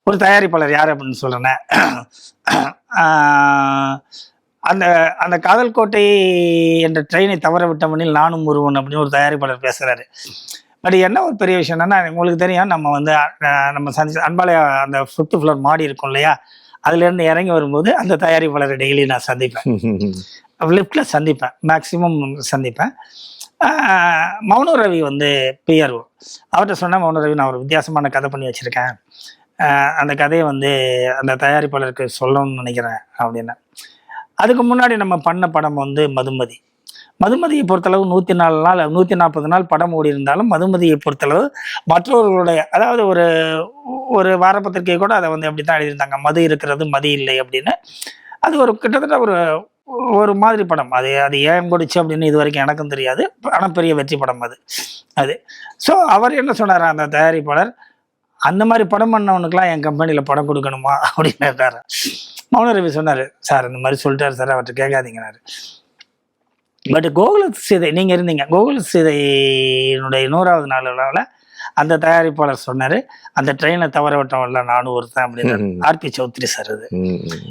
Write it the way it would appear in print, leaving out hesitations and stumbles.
ஒரு தயாரிப்பாளர் யார் அப்படின்னு சொல்றேன்னா அந்த அந்த காதல் கோட்டை என்ற ட்ரெயினை தவற விட்டவனில் நானும் ஒருவன் அப்படின்னு ஒரு தயாரிப்பாளர் பேசுறாரு. பட் என்ன ஒரு பெரிய விஷயம் என்னன்னா, உங்களுக்கு தெரியும் நம்ம வந்து நம்ம அன்பாலய அந்த 5th ஃப்ளோர் மாடி இருக்கும் இல்லையா, அதுல இருந்து இறங்கி வரும்போது அந்த தயாரிப்பாளரை டெய்லி நான் சந்திப்பேன். லிஃப்ட்ல சந்திப்பேன், மேக்சிமம் சந்திப்பேன். மௌன ரவி வந்து பிஆர்ஓ, அவர்கிட்ட சொன்ன மௌன ரவி நான் ஒரு வித்தியாசமான கதை பண்ணி வச்சிருக்கேன், அந்த கதையை வந்து அந்த தயாரிப்பாளருக்கு சொல்லணும்னு நினைக்கிறேன் அப்படின்னு. அதுக்கு முன்னாடி நம்ம பண்ண படம் வந்து மதுமதி. மதுமதியை பொறுத்தளவு 104 நாள் 140 நாள் படம் ஓடி இருந்தாலும் மதுமதியை பொறுத்தளவு மற்றவர்களுடைய, அதாவது ஒரு ஒரு வாரப்பத்திரிகை கூட அதை வந்து அப்படி தான் எழுதியிருந்தாங்க, மது இருக்கிறது மதி இல்லை அப்படின்னு. அது ஒரு கிட்டத்தட்ட ஒரு ஒரு மாதிரி படம். அது அது ஏன் கொடுச்சு அப்படின்னு இது வரைக்கும் எனக்கும் தெரியாது. ஆனால் பெரிய வெற்றி படம் அது அது. ஸோ அவர் என்ன சொன்னார் அந்த தயாரிப்பாளர், அந்த மாதிரி படம் பண்ணவனுக்குலாம் என் கம்பெனியில் படம் கொடுக்கணுமா அப்படின்னு கேட்டார். மௌன ரவி சொன்னார், சார் இந்த மாதிரி சொல்லிட்டாரு சார், அவர்கிட்ட கேட்காதீங்கன்னாரு. பட் கோகுல சீதை நீங்கள் இருந்தீங்க, கோகுல சீதையினுடைய 100வது நாள் விழாவில் அந்த தயாரிப்பாளர் சொன்னார், அந்த ட்ரெயினை தவற விட்டவன்ல நானும் ஒருத்தன் அப்படின்னு. ஆர்பி சௌத்ரி சார் அது.